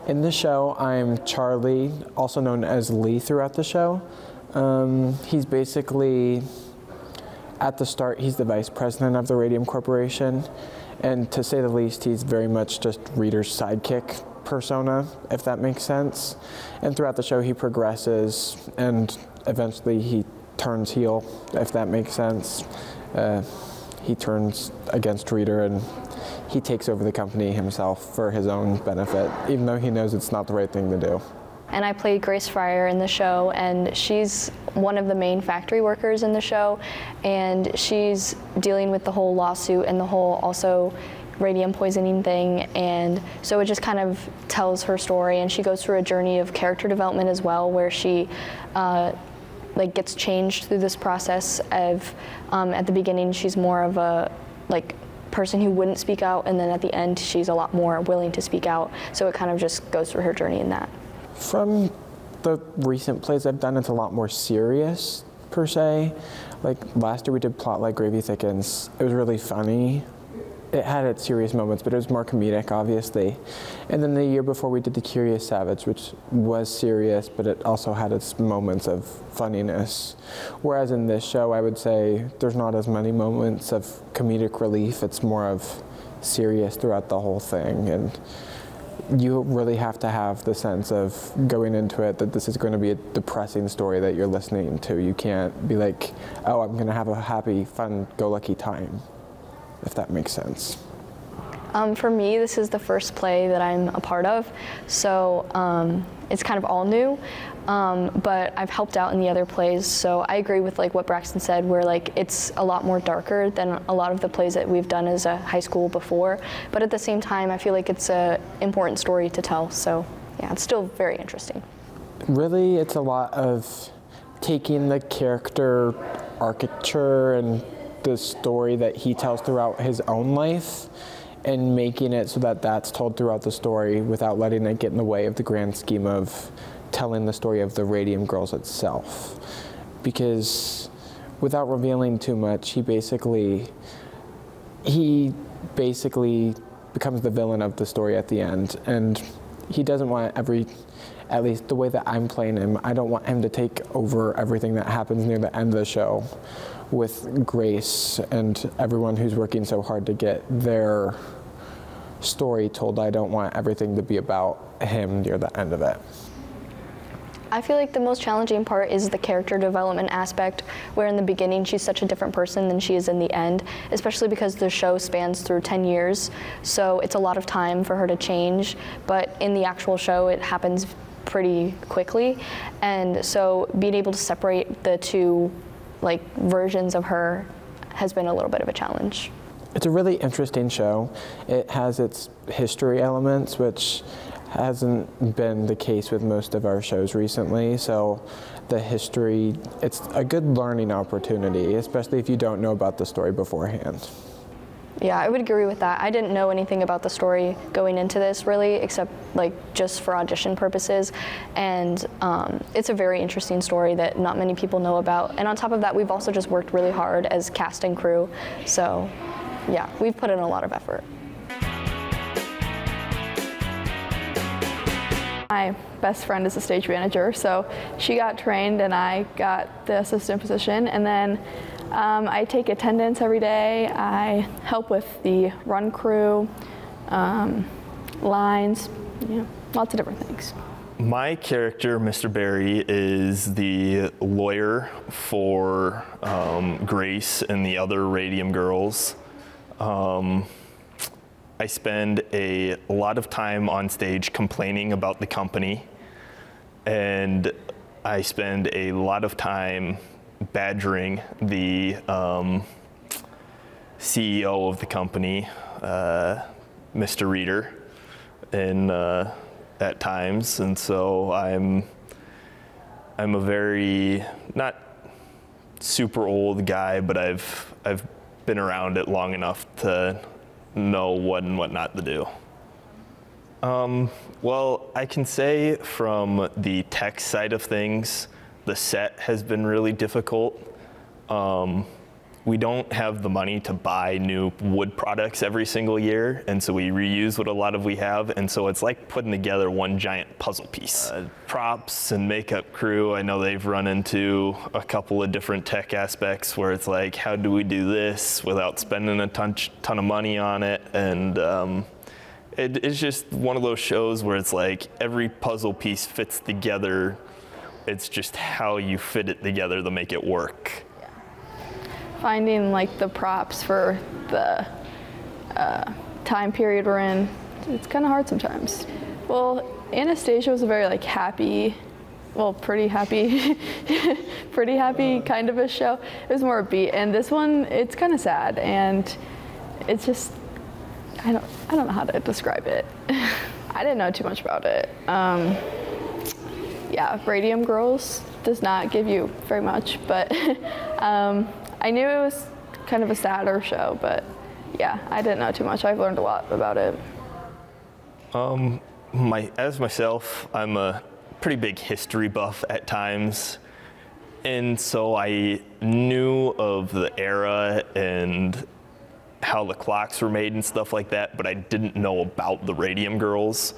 In the show, I'm Charlie, also known as Lee throughout the show. He's basically, at the start, he's the vice president of the Radium Corporation. And to say the least, he's very much just Reader's sidekick persona, if that makes sense. And throughout the show, he progresses, and eventually he turns heel, if that makes sense. He turns against Reader, and he takes over the company himself for his own benefit, even though he knows it's not the right thing to do. And I played Grace Fryer in the show, and she's one of the main factory workers in the show, and she's dealing with the whole lawsuit and the whole also radium poisoning thing, and so it just kind of tells her story, and she goes through a journey of character development as well, where she like gets changed through this process of at the beginning she's more of a person who wouldn't speak out, and then at the end she's a lot more willing to speak out, so it kind of just goes through her journey in that. From the recent plays I've done, it's a lot more serious, per se. Like last year we did Plot Like Gravy Thickens. It was really funny. It had its serious moments, but it was more comedic, obviously. And then the year before we did The Curious Savage, which was serious, but it also had its moments of funniness. Whereas in this show, I would say there's not as many moments of comedic relief. It's more of serious throughout the whole thing. And you really have to have the sense of going into it that this is going to be a depressing story that you're listening to. You can't be like, oh, I'm going to have a happy, fun, go-lucky time, if that makes sense. For me, this is the first play that I'm a part of, so it's kind of all new, but I've helped out in the other plays, so I agree with what Braxton said, where it's a lot more darker than a lot of the plays that we've done as a high school before, but at the same time, I feel like it's an important story to tell, so yeah, it's still very interesting. Really, it's a lot of taking the character architecture and the story that he tells throughout his own life and making it so that that's told throughout the story without letting it get in the way of the grand scheme of telling the story of the Radium Girls itself. Because without revealing too much, he basically becomes the villain of the story at the end, and he doesn't want at least the way that I'm playing him, I don't want him to take over everything that happens near the end of the show with Grace and everyone who's working so hard to get their story told. I don't want everything to be about him near the end of it. I feel like the most challenging part is the character development aspect, where in the beginning she's such a different person than she is in the end, especially because the show spans through 10 years, so it's a lot of time for her to change, but in the actual show it happens pretty quickly, and so being able to separate the two versions of her has been a little bit of a challenge. It's a really interesting show. It has its history elements, which hasn't been the case with most of our shows recently, so the history, it's a good learning opportunity, especially if you don't know about the story beforehand. Yeah, I would agree with that. I didn't know anything about the story going into this, really, except just for audition purposes. And it's a very interesting story that not many people know about. And on top of that, we've also just worked really hard as cast and crew. So yeah, we've put in a lot of effort. My best friend is a stage manager, so she got trained and I got the assistant position. And then I take attendance every day. I help with the run crew, lines, lots of different things. My character, Mr. Barry, is the lawyer for Grace and the other Radium Girls. I spend a lot of time on stage complaining about the company, and I spend a lot of time badgering the CEO of the company, Mr. Reader, at times, and so I'm a very not super old guy, but I've been around it long enough to know what and what not to do. Well, I can say from the tech side of things, the set has been really difficult. we don't have the money to buy new wood products every single year, and so we reuse what a lot of we have, and so it's like putting together one giant puzzle piece. Props and makeup crew, I know they've run into a couple of different tech aspects where it's like, how do we do this without spending a ton of money on it? And it's just one of those shows where it's like every puzzle piece fits together. It's just how you fit it together to make it work. Finding like the props for the time period we're in, it's kind of hard sometimes. Well, Anastasia was a very like happy, well, pretty happy, pretty happy kind of a show. It was more upbeat, and this one, it's kind of sad, and it's just, I don't know how to describe it. I didn't know too much about it. Yeah, Radium Girls does not give you very much, but I knew it was kind of a sadder show, but yeah, I didn't know too much. I've learned a lot about it. As myself, I'm a pretty big history buff at times, and so I knew of the era and how the clocks were made and stuff like that, but I didn't know about the Radium Girls.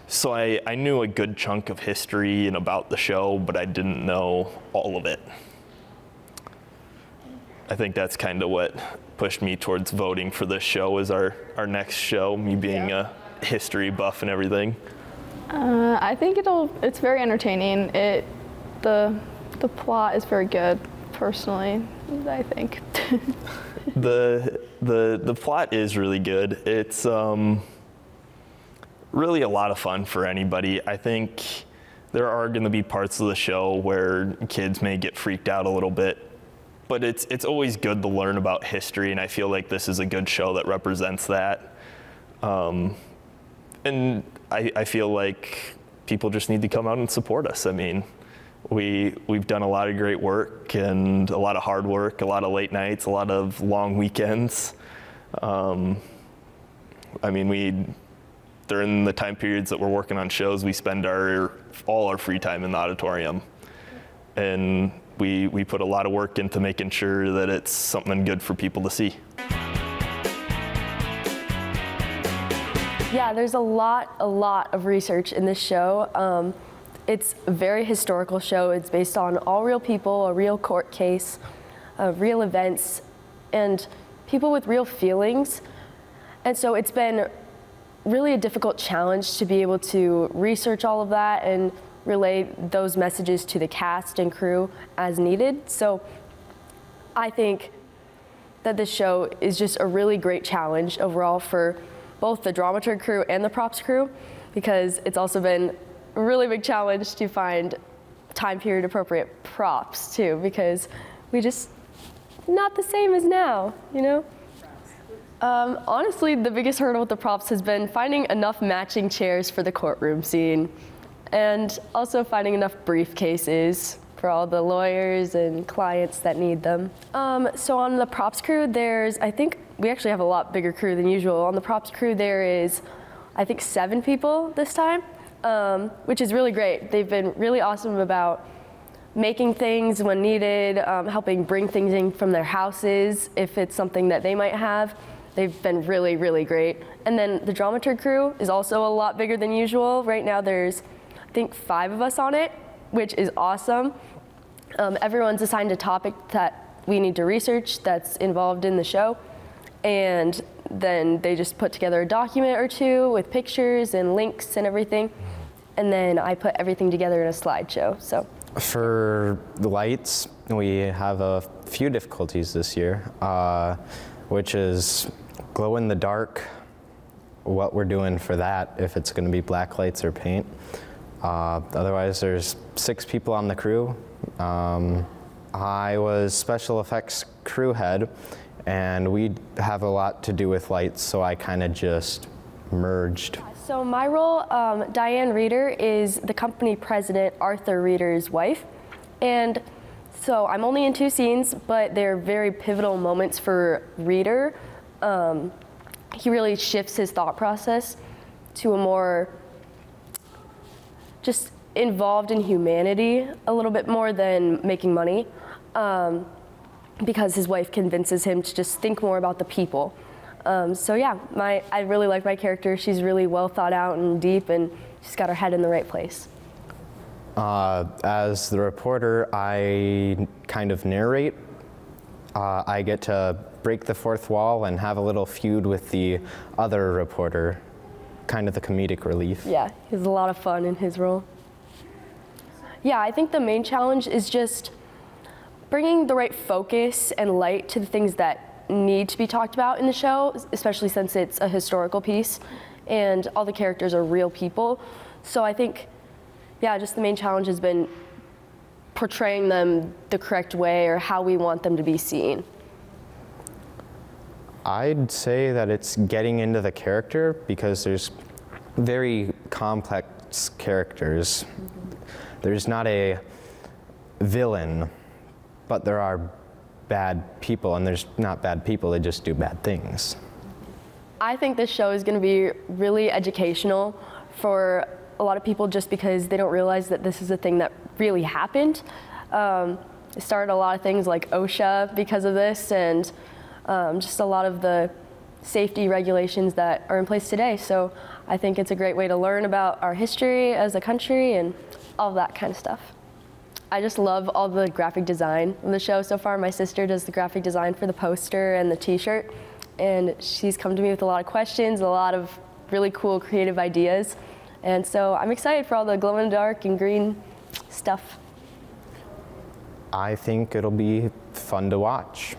So I knew a good chunk of history and about the show, but I didn't know all of it. I think that's kind of what pushed me towards voting for this show as our next show, me being a history buff and everything. I think it's very entertaining. The plot is very good, personally, I think. The plot is really good. It's really a lot of fun for anybody. I think there are going to be parts of the show where kids may get freaked out a little bit, but it's always good to learn about history, and I feel like this is a good show that represents that. And I feel like people just need to come out and support us. I mean, we've done a lot of great work and a lot of hard work, a lot of late nights, a lot of long weekends. I mean, during the time periods that we're working on shows, we spend all our free time in the auditorium. And we put a lot of work into making sure that it's something good for people to see. Yeah, there's a lot of research in this show. It's a very historical show. It's based on all real people, a real court case, real events, and people with real feelings. And so it's been really a difficult challenge to be able to research all of that and relay those messages to the cast and crew as needed. So I think that this show is just a really great challenge overall for both the dramaturg crew and the props crew, because it's also been a really big challenge to find time period appropriate props too, because we just not the same as now, you know? Honestly, the biggest hurdle with the props has been finding enough matching chairs for the courtroom scene, and also finding enough briefcases for all the lawyers and clients that need them. So on the props crew, I think we actually have a lot bigger crew than usual. On the props crew, there is, I think, 7 people this time, which is really great. They've been really awesome about making things when needed, helping bring things in from their houses if it's something that they might have. They've been really, really great. And then the dramaturg crew is also a lot bigger than usual. Right now there's, I think, 5 of us on it, which is awesome. Everyone's assigned a topic that we need to research that's involved in the show. And then they just put together a document or 2 with pictures and links and everything. And then I put everything together in a slideshow, so. For the lights, we have a few difficulties this year, which is glow in the dark, what we're doing for that, if it's gonna be black lights or paint. Otherwise, there's 6 people on the crew. I was special effects crew head, and we have a lot to do with lights, so I kind of just merged. So my role, Diane Reeder, is the company president, Arthur Reeder's wife. And so I'm only in 2 scenes, but they're very pivotal moments for Reeder. He really shifts his thought process to a more just involved in humanity a little bit more than making money. because his wife convinces him to just think more about the people. So yeah, I really like my character. She's really well thought out and deep, and she's got her head in the right place. As the reporter, I kind of narrate. I get to break the fourth wall and have a little feud with the other reporter, kind of the comedic relief. Yeah, he has a lot of fun in his role. Yeah, I think the main challenge is just bringing the right focus and light to the things that need to be talked about in the show, especially since it's a historical piece and all the characters are real people. So I think, yeah, just the main challenge has been portraying them the correct way or how we want them to be seen. I'd say that it's getting into the character because there's very complex characters. There's not a villain, but there are bad people, and there's not bad people, they just do bad things. I think this show is going to be really educational for a lot of people just because they don't realize that this is a thing that really happened. It started a lot of things like OSHA because of this, and just a lot of the safety regulations that are in place today. So I think it's a great way to learn about our history as a country and all that kind of stuff. I just love all the graphic design of the show so far. My sister does the graphic design for the poster and the t-shirt, and she's come to me with a lot of questions, a lot of really cool creative ideas. And so I'm excited for all the glow in the dark and green stuff. I think it'll be fun to watch.